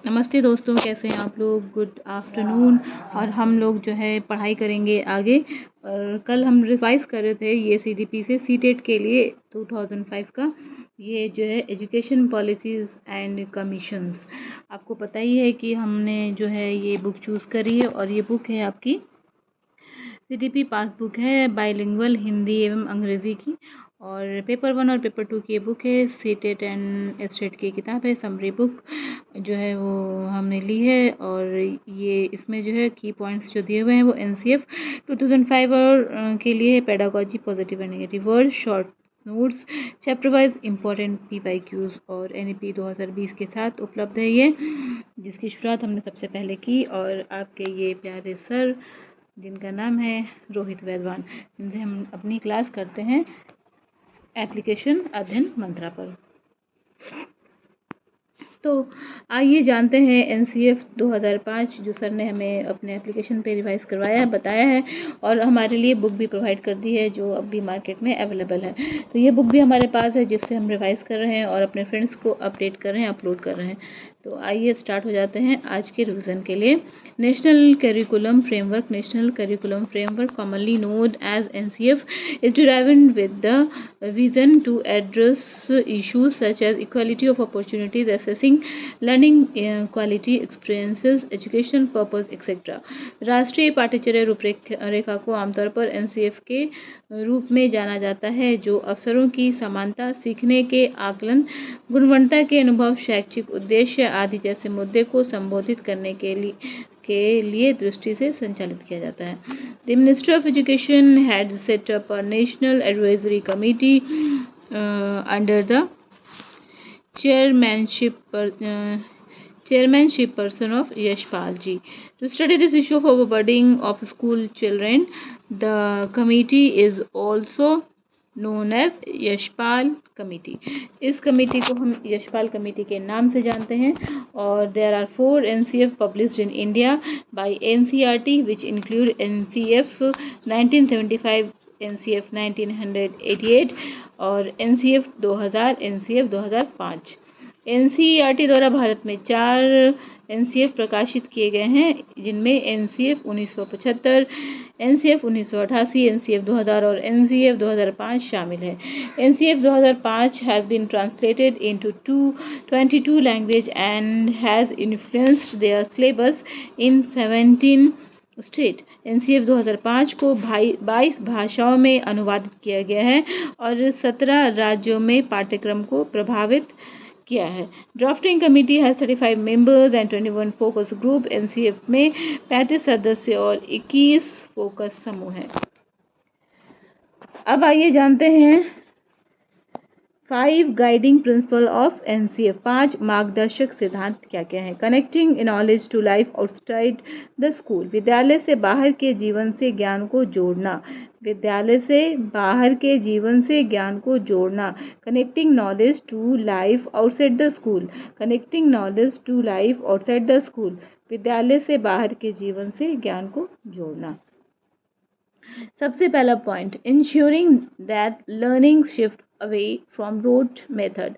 नमस्ते दोस्तों, कैसे हैं आप लोग। Good afternoon. और हम लोग जो है पढ़ाई करेंगे आगे। और कल हम रिवाइज कर रहे थे ये सीडीपी से सीटेट के लिए 2005 का ये जो है एजुकेशन पॉलिसीज़ एंड कमीशंस। आपको पता ही है कि हमने जो है ये बुक चूज़ करी है और ये बुक है आपकी सीडीपी पासबुक है बाइलिंगुअल हिंदी एवं अंग्रेज़ी की। और पेपर 1 और पेपर 2 की ये बुक है। सीटेट एंड एस्टेट की किताब है। समरी बुक जो है वो हमने ली है। और ये इसमें जो है की पॉइंट्स जो दिए हुए हैं वो एनसीएफ 2005 और के लिए pedagogy positive and negative word short notes chapter wise important PYQs और एनईपी 2020 के साथ उपलब्ध है ये, जिसकी शुरुआत हमने सबसे पहले की। और आपके ये प्यारे सर जिनका नाम है रोहित वैद्वान, जिनसे हम अपनी क्लास करते हैं एप्लीकेशन अध्ययन मंत्रा पर। तो आइए जानते हैं एनसीएफ 2005 जो सर ने हमें अपने एप्लीकेशन पे रिवाइज करवाया है, बताया है और हमारे लिए बुक भी प्रोवाइड कर दी है जो अब भी मार्केट में अवेलेबल है। तो ये बुक भी हमारे पास है जिससे हम रिवाइज कर रहे हैं और अपने फ्रेंड्स को अपडेट कर रहे हैं, अपलोड कर रहे हैं। तो आइए स्टार्ट हो जाते हैं आज के रिवीजन के लिए। National curriculum framework. National curriculum framework commonly known as NCF is derived with the vision to address issues such as equality of opportunities, assessing learning quality, experiences, educational purpose, etc. राष्ट्रीय पाठ्यचर्या रूपरेखा को आमतौर पर NCF के रूप में जाना जाता है, जो अवसरों की समानता, सीखने के आकलन, गुणवत्ता के अनुभव, शैक्षिक उद्देश्य आदि जैसे मुद्दे को संबोधित करने के लिए दृष्टि से संचालित किया जाता है। The ministry of education had set up a national advisory committee under the chairmanship person of Yashpal ji to study this issue of overburdening of school children. The committee is also known as Yashpal committee. इस committee को हम Yashpal committee के नाम से जानते हैं। और there are 4 NCF published in India by NCERT which include NCF 1975, NCF 1988 और एनसीएफ 2000, एनसीएफ 2005। एनसीईआरटी द्वारा भारत में 4 एनसीएफ प्रकाशित किए गए हैं, जिनमें एनसीएफ 1975, एनसीएफ 1988, एनसीएफ 2000 और एनसीएफ 2005 शामिल है। NCF 2005 has been translated into 22 language and has influenced their syllabus in 17 state. NCF 2005 को 22 भाषाओं में अनुवादित किया गया है और 17 राज्यों में पाठ्यक्रम को प्रभावित किया है। ड्राफ्टिंग कमेटी है 35 members and 21 focus group. NCF में 35 सदस्य और 21 फोकस समूह हैं। अब आइए जानते हैं 5 गाइडिंग प्रिंसिपल ऑफ एनसीएफ। 5 मार्गदर्शक सिद्धांत क्या क्या है। Connecting knowledge to life outside the school. विद्यालय से बाहर के जीवन से ज्ञान को जोड़ना। विद्यालय से बाहर के जीवन से ज्ञान को जोड़ना। Connecting knowledge to life outside the school. Connecting knowledge to life outside the school. विद्यालय से बाहर के जीवन से ज्ञान को जोड़ना। सबसे पहला point, ensuring that learning shift away from rote method.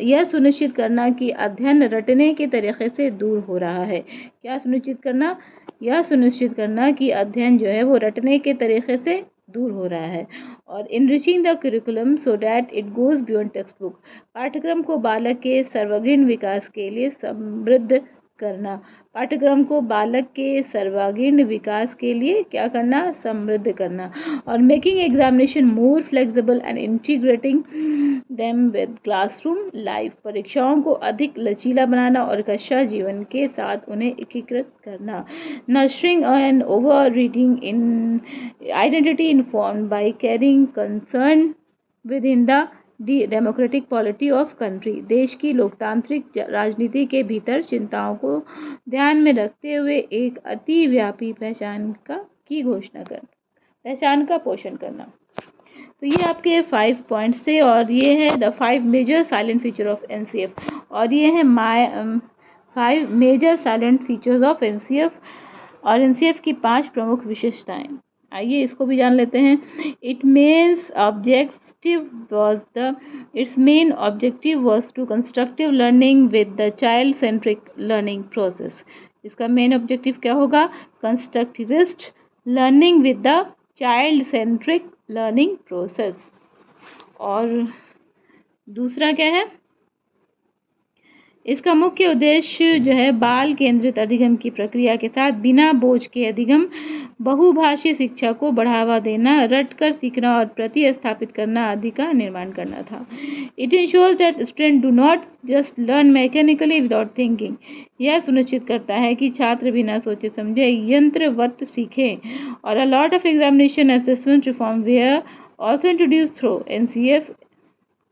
यह सुनिश्चित करना कि अध्ययन रटने के तरीके से दूर हो रहा है। क्या सुनिश्चित करना? यह सुनिश्चित करना कि अध्ययन जो है वो रटने के तरीके से दूर हो रहा है। और enriching the curriculum so that it goes beyond text book. पाठ्यक्रम को बालक के सर्वांगीण विकास के लिए समृद्ध करना। पाठ्यक्रम को बालक के सर्वांगीण विकास के लिए क्या करना? समृद्ध करना। और making examination more flexible and integrating them with classroom life. परीक्षाओं को अधिक लचीला बनाना और कक्षा जीवन के साथ उन्हें एकीकृत करना। Nurturing and over reading in identity informed by carrying concern with in the democratic polity of country. देश की लोकतांत्रिक राजनीति के भीतर चिंताओं को ध्यान में रखते हुए एक अतिव्यापी पहचान की घोषणा करना, पहचान का पोषण करना। तो ये आपके 5 पॉइंट्स थे और ये है the 5 major silent feature of NCF. और ये है 5 major silent features of NCF और एनसीएफ की 5 प्रमुख विशेषताएं। आइए इसको भी जान लेते हैं। Its main objective was to constructive learning with the child centric learning process. इसका मेन ऑब्जेक्टिव क्या होगा? Constructivist learning with the child centric learning process. और दूसरा क्या है? इसका मुख्य उद्देश्य जो है बाल केंद्रित अधिगम की प्रक्रिया के साथ बिना बोझ के अधिगम, बहुभाषी शिक्षा को बढ़ावा देना, रटकर सीखना और प्रतिस्थापित करना आदि का निर्माण करना था। It ensures that student do not just learn mechanically without thinking. यह सुनिश्चित करता है कि छात्र बिना सोचे समझे यंत्रवत सीखें। और a lot of examination assessment reform were also introduce through NCF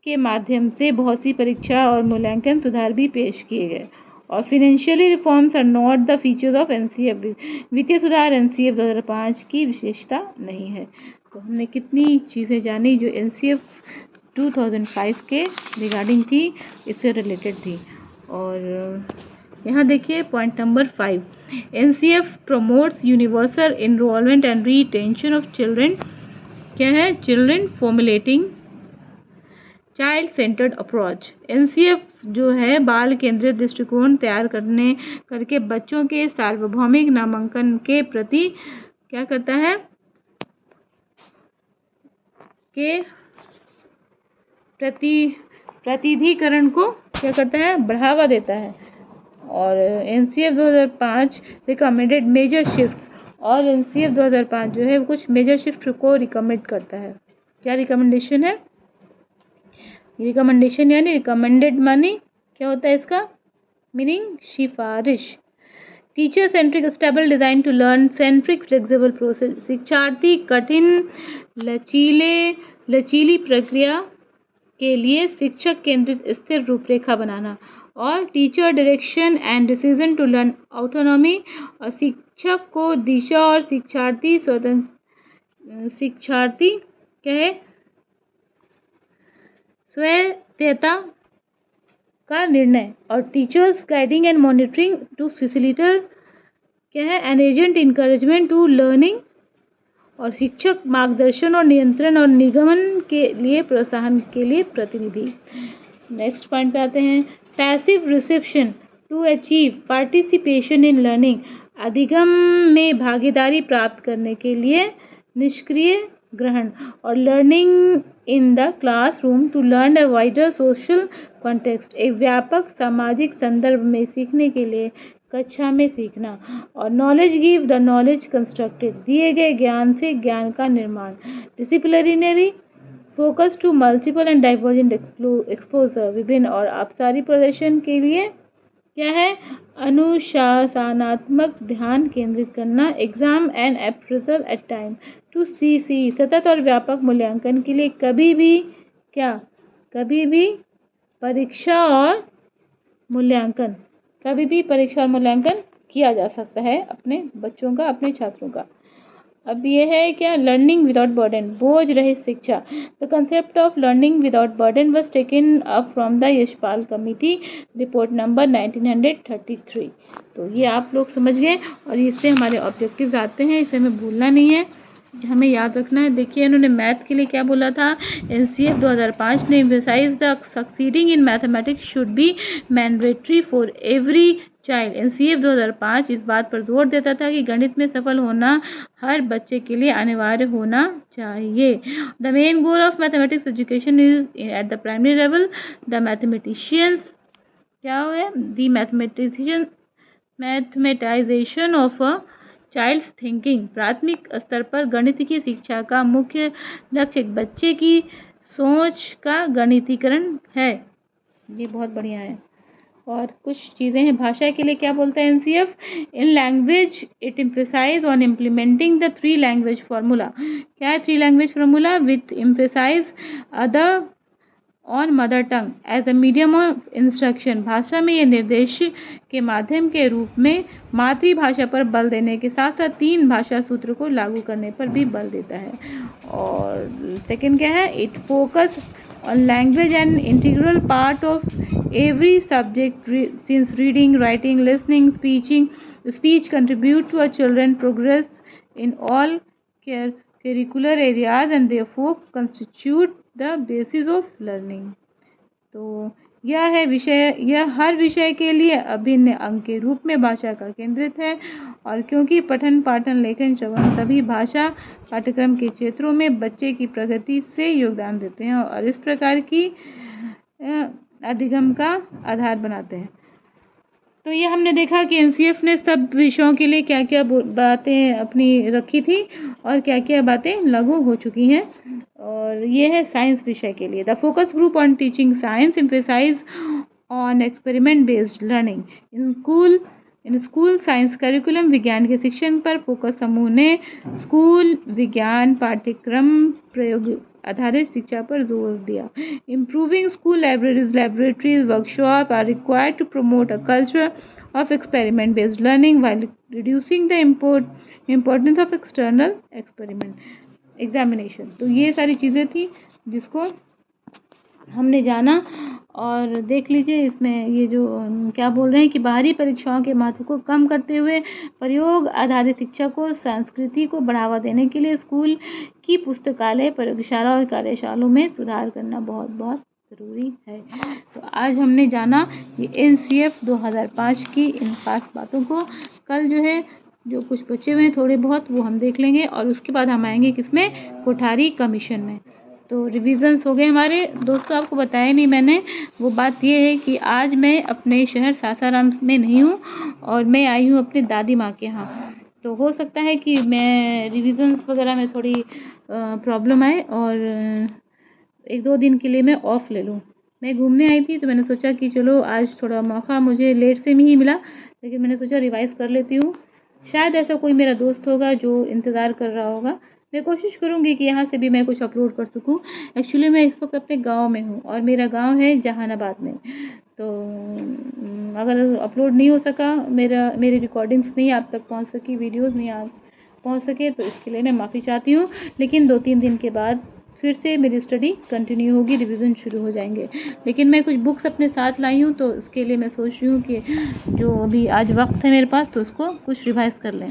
के माध्यम से बहुत सी परीक्षा और मूल्यांकन सुधार भी पेश किए गए। और financially reforms are not the features of NCF. वित्तीय सुधार एनसीएफ 2005 की विशेषता नहीं है। तो हमने कितनी चीज़ें जानी जो एनसीएफ 2005 के रिगार्डिंग थी, इससे रिलेटेड थी। और यहाँ देखिए point number 5, NCF promotes universal enrolment and retention of children. क्या है? Children formulating child centred approach. NCF जो है बाल केंद्रित दृष्टिकोण तैयार करके बच्चों के सार्वभौमिक नामांकन के प्रति क्या करता है? के प्रतिनिधिकरण को क्या करता है? बढ़ावा देता है। और एनसीएफ 2005 रिकमेंडेड मेजर शिफ्ट्स, और एनसीएफ 2005 जो है कुछ मेजर शिफ्ट को रिकमेंड करता है। क्या रिकमेंडेशन है? रिकमेंडेशन यानी रिकमेंडेड मानी क्या होता है इसका मीनिंग? सिफारिश। Teacher centric stable design to learn centric flexible process. शिक्षार्थी कठिन लचीली प्रक्रिया के लिए शिक्षक केंद्रित स्थिर रूपरेखा बनाना। और teacher direction and decision to learn autonomy, और शिक्षक को दिशा और शिक्षार्थी क्या है? स्वायत्तता का निर्णय। और teachers guiding and monitoring to facilitate क्या है? An agent encouragement to learning. और शिक्षक मार्गदर्शन और नियंत्रण और निगमन के लिए प्रोत्साहन के लिए प्रतिनिधि। नेक्स्ट पॉइंट पे आते हैं। Passive reception to achieve participation in learning. अधिगम में भागीदारी प्राप्त करने के लिए निष्क्रिय ग्रहण। और learning in the classroom to learn a wider social context. एक व्यापक सामाजिक संदर्भ में सीखने के लिए कक्षा में सीखना। और knowledge give the knowledge constructed. दिए गए ज्ञान से ज्ञान का निर्माण। Disciplinary focus to multiple and divergent exposure. विभिन्न और अपसारी प्रदर्शन के लिए क्या है? अनुशासनात्मक ध्यान केंद्रित करना। Exam and appraisal at time to see. सतत और व्यापक मूल्यांकन के लिए कभी भी परीक्षा और मूल्यांकन किया जा सकता है अपने बच्चों का, अपने छात्रों का। अब ये है क्या? लर्निंग विदाउट बर्डन, बोझ रहित शिक्षा। The concept of learning without burden was taken up from the Yashpal committee report number 1933। तो ये आप लोग समझ गए, और इससे हमारे ऑब्जेक्टिव्स आते हैं, इसे हमें भूलना नहीं है, हमें याद रखना है। देखिए इन्होंने मैथ के लिए क्या बोला था? एनसीएफ 2005 ने emphasize the succeeding in mathematics should be mandatory for every child. NCF 2005 इस बात पर जोर देता था कि गणित में सफल होना हर बच्चे के लिए अनिवार्य होना चाहिए। The main goal of mathematics education is at the primary level. The mathematicians क्या है? The mathematization of a child's thinking. प्राथमिक स्तर पर गणित की शिक्षा का मुख्य लक्ष्य एक बच्चे की सोच का गणितीकरण है। ये बहुत बढ़िया है। और कुछ चीज़ें हैं भाषा के लिए क्या बोलता है NCF? In language it emphasize on implementing the 3 language formula. क्या है 3 language formula? With emphasize other on mother tongue as a medium of instruction. भाषा में यह निर्देश के माध्यम के रूप में मातृभाषा पर बल देने के साथ साथ 3 भाषा सूत्र को लागू करने पर भी बल देता है। और सेकंड क्या है? It focus on language and integral part of every subject since reading, writing, listening, speech contribute to a children progress in all curricular areas and therefore constitute the basis of learning। तो यह हर विषय के लिए अभिन्न अंग के रूप में भाषा का केंद्रित है, और क्योंकि पठन पाठन लेखन श्रवण सभी भाषा पाठ्यक्रम के क्षेत्रों में बच्चे की प्रगति से योगदान देते हैं और इस प्रकार की अधिगम का आधार बनाते हैं। तो ये हमने देखा कि एनसीएफ ने सब विषयों के लिए क्या क्या बातें अपनी रखी थी और क्या क्या बातें लागू हो चुकी हैं। और ये है साइंस विषय के लिए। The focus group on teaching science emphasize on experiment based learning in school science curriculum. विज्ञान के शिक्षण पर फोकस समूह ने स्कूल विज्ञान पाठ्यक्रम प्रयोग आधारित शिक्षा पर जोर दिया। Improving school libraries laboratories workshop are required to promote a culture of experiment based learning while reducing the importance of external examination. तो ये सारी चीज़ें थी जिसको हमने जाना। और देख लीजिए इसमें ये जो क्या बोल रहे हैं कि बाहरी परीक्षाओं के महत्व को कम करते हुए प्रयोग आधारित शिक्षा को संस्कृति को बढ़ावा देने के लिए स्कूल की पुस्तकालय प्रयोगशाला और कार्यशालाओं में सुधार करना बहुत बहुत ज़रूरी है। तो आज हमने जाना कि एनसीएफ 2005 की इन खास बातों को। कल जो है जो कुछ बचे हुए हैं थोड़े बहुत वो हम देख लेंगे और उसके बाद हम आएंगे किसमें, कोठारी कमीशन में। तो रिविजन्स हो गए हमारे दोस्तों। आपको बताया नहीं मैंने, वो बात ये है कि आज मैं अपने शहर सासाराम में नहीं हूँ और मैं आई हूँ अपनी दादी माँ के यहाँ। तो हो सकता है कि मैं रिविजन्स वगैरह में थोड़ी प्रॉब्लम आए और 1-2 दिन के लिए मैं ऑफ़ ले लूँ। मैं घूमने आई थी तो मैंने सोचा कि चलो आज थोड़ा मौका मुझे लेट से ही मिला, लेकिन मैंने सोचा रिवाइज़ कर लेती हूँ। शायद ऐसा कोई मेरा दोस्त होगा जो इंतज़ार कर रहा होगा। मैं कोशिश करूँगी कि यहाँ से भी मैं कुछ अपलोड कर सकूँ। एक्चुअली मैं इस वक्त अपने गांव में हूँ और मेरा गांव है जहानाबाद में। तो अगर अपलोड नहीं हो सका, मेरी रिकॉर्डिंग्स नहीं आप तक पहुँच सकी, वीडियोज़ नहीं आप पहुँच सके, तो इसके लिए मैं माफ़ी चाहती हूँ। लेकिन 2-3 दिन के बाद फिर से मेरी स्टडी कंटिन्यू होगी, रिवीजन शुरू हो जाएंगे। लेकिन मैं कुछ बुक्स अपने साथ लाई हूँ तो इसके लिए मैं सोच रही हूँ कि जो अभी आज वक्त है मेरे पास तो उसको कुछ रिवाइज़ कर लें।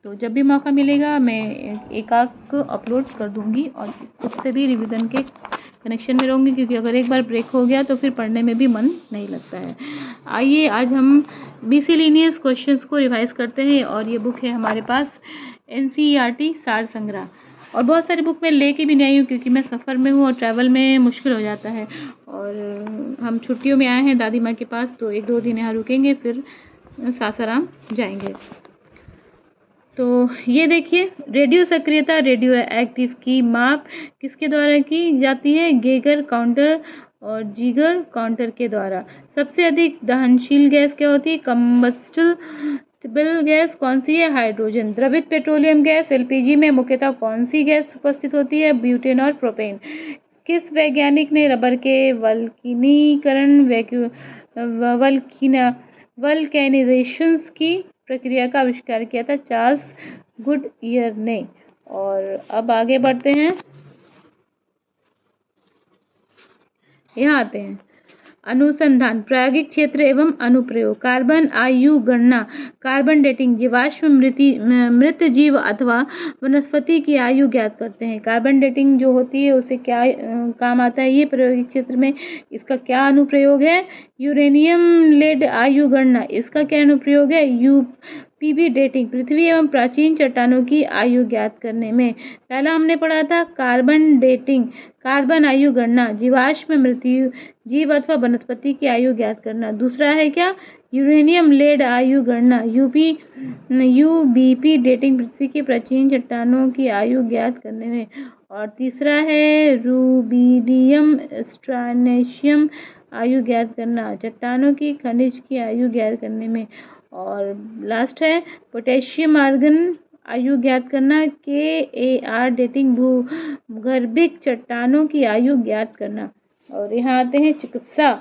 तो जब भी मौका मिलेगा मैं एक आध अपलोड कर दूँगी और उससे भी रिवीजन के कनेक्शन में रहूँगी, क्योंकि अगर एक बार ब्रेक हो गया तो फिर पढ़ने में भी मन नहीं लगता है। आइए आज हम मिसलेनियस क्वेश्चंस को रिवाइज़ करते हैं और ये बुक है हमारे पास एनसीईआरटी सार संग्रह। और बहुत सारी बुक मैं लेके भी नहीं आई हूँ क्योंकि मैं सफ़र में हूँ और ट्रैवल में मुश्किल हो जाता है। और हम छुट्टियों में आए हैं दादी माँ के पास, तो 1-2 दिन यहाँ रुकेंगे फिर सासाराम जाएंगे। तो ये देखिए, रेडियो सक्रियता रेडियो एक्टिव की माप किसके द्वारा की जाती है, गेगर काउंटर और जीगर काउंटर के द्वारा। सबसे अधिक दहनशील गैस क्या होती है, कंबस्टिबल गैस कौन सी है, हाइड्रोजन। द्रवित पेट्रोलियम गैस एलपीजी में मुख्यतः कौन सी गैस उपस्थित होती है, ब्यूटेन और प्रोपेन। किस वैज्ञानिक ने रबर के वल्कनीकरण वल्केनाइजेशन की प्रक्रिया का आविष्कार किया था, चार्ल्स गुडईयर ने। और अब आगे बढ़ते हैं, यहाँ आते हैं अनुसंधान, प्रायोगिक क्षेत्र एवं अनुप्रयोग। कार्बन आयु गणना, कार्बन डेटिंग, जीवाश्म मृत जीव अथवा वनस्पति की आयु ज्ञात करते हैं। कार्बन डेटिंग जो होती है उसे क्या काम आता है, ये प्रायोगिक क्षेत्र में इसका क्या अनुप्रयोग है। यूरेनियम लेड आयु गणना, इसका क्या अनुप्रयोग है। यूपीवी डेटिंग, पृथ्वी एवं प्राचीन चट्टानों की आयु ज्ञात करने में। पहला हमने पढ़ा था कार्बन डेटिंग, कार्बन आयु गणना, जीवाश्म मृत्यु जीव अथवा वनस्पति की आयु ज्ञात करना। दूसरा है क्या, यूरेनियम लेड आयु गणना, यूबीपी डेटिंग, पृथ्वी की प्राचीन चट्टानों की आयु ज्ञात करने में। और तीसरा है रूबिडियम स्ट्रैनेशियम आयु ज्ञात करना, चट्टानों की खनिज की आयु ज्ञात करने में। और लास्ट है पोटेशियम आर्गन आयु ज्ञात करना, KAR डेटिंग, भूगर्भिक चट्टानों की आयु ज्ञात करना। और यहाँ आते हैं चिकित्सा,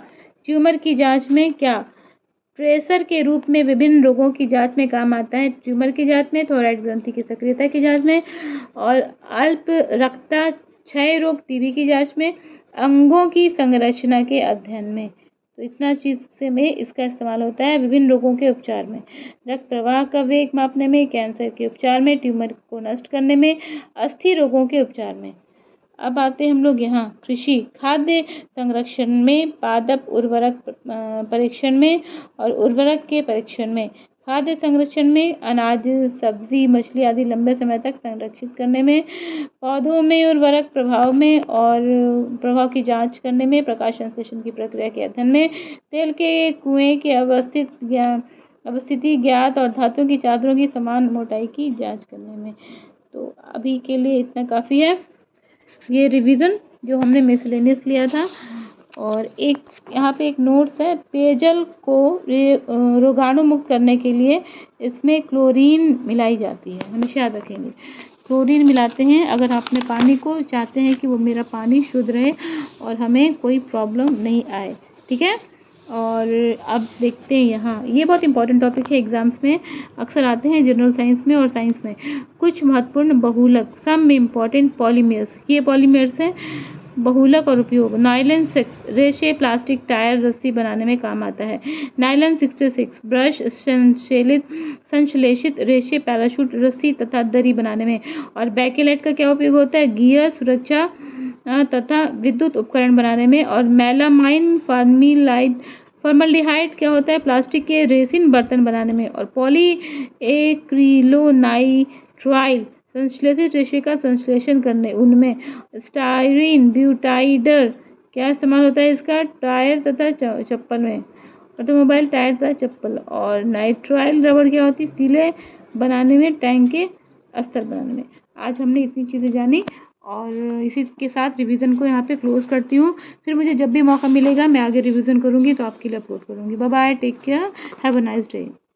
ट्यूमर की जांच में क्या, ट्रेसर के रूप में विभिन्न रोगों की जांच में काम आता है। ट्यूमर की जांच में, थोराइड ग्रंथि की सक्रियता की जांच में, और अल्प रक्तक्षय रोग टीबी की जांच में, अंगों की संरचना के अध्ययन में। तो इतना चीज़ से में इसका इस्तेमाल होता है विभिन्न रोगों के उपचार में, रक्त प्रवाह का वेग मापने में, कैंसर के उपचार में, ट्यूमर को नष्ट करने में, अस्थि रोगों के उपचार में। अब आते हैं हम लोग यहाँ कृषि खाद्य संरक्षण में, पादप उर्वरक परीक्षण में और उर्वरक के परीक्षण में। खाद्य संरक्षण में अनाज, सब्जी, मछली आदि लंबे समय तक संरक्षित करने में, पौधों में उर्वरक प्रभाव में और प्रभाव की जांच करने में, प्रकाश संश्लेषण की प्रक्रिया के अध्ययन में, तेल के कुएं के अवस्थिति ज्ञात और धातुओं की चादरों की समान मोटाई की जांच करने में। तो अभी के लिए इतना काफ़ी है, ये रिवीजन जो हमने मिसलेनियस लिया था। और एक यहाँ पे एक नोट्स है, पेयजल को रोगाणु मुक्त करने के लिए इसमें क्लोरीन मिलाई जाती है, हमेशा याद रखेंगे क्लोरीन मिलाते हैं अगर आप अपने पानी को चाहते हैं कि वो मेरा पानी शुद्ध रहे और हमें कोई प्रॉब्लम नहीं आए, ठीक है। और अब देखते हैं यहाँ, ये बहुत इंपॉर्टेंट टॉपिक है, एग्जाम्स में अक्सर आते हैं जनरल साइंस में और साइंस में। कुछ महत्वपूर्ण बहुलक, सम इम्पॉर्टेंट पॉलीमर्स, ये पॉलीमर्स हैं बहुलक और उपयोग। नायलॉन 6 रेशे प्लास्टिक टायर रस्सी बनाने में काम आता है। नायलॉन 66 ब्रश संश्लेषित रेशे पैराशूट रस्सी तथा दरी बनाने में। और बैकेलेट का क्या उपयोग होता है, गियर सुरक्षा तथा विद्युत उपकरण बनाने में। और मेलामाइन फॉर्मल्डिहाइड क्या होता है, प्लास्टिक के रेसिन बर्तन बनाने में। और पॉलीएक्रिलोनाइट्राइल संश्लेषित रेशे का संश्लेषण करने उनमें। स्टायरीन ब्यूटाइडर क्या इस्तेमाल होता है इसका, टायर तथा चप्पल में, ऑटोमोबाइल टायर तथा चप्पल। और नाइट्राइल रबड़ क्या होती है, सीले बनाने में, टैंक के अस्तर बनाने में। आज हमने इतनी चीज़ें जानी और इसी के साथ रिवीजन को यहाँ पे क्लोज करती हूँ। फिर मुझे जब भी मौका मिलेगा मैं आगे रिवीजन करूँगी तो आपके लिए अपलोड करूँगी। Bye bye, take care, have a nice day.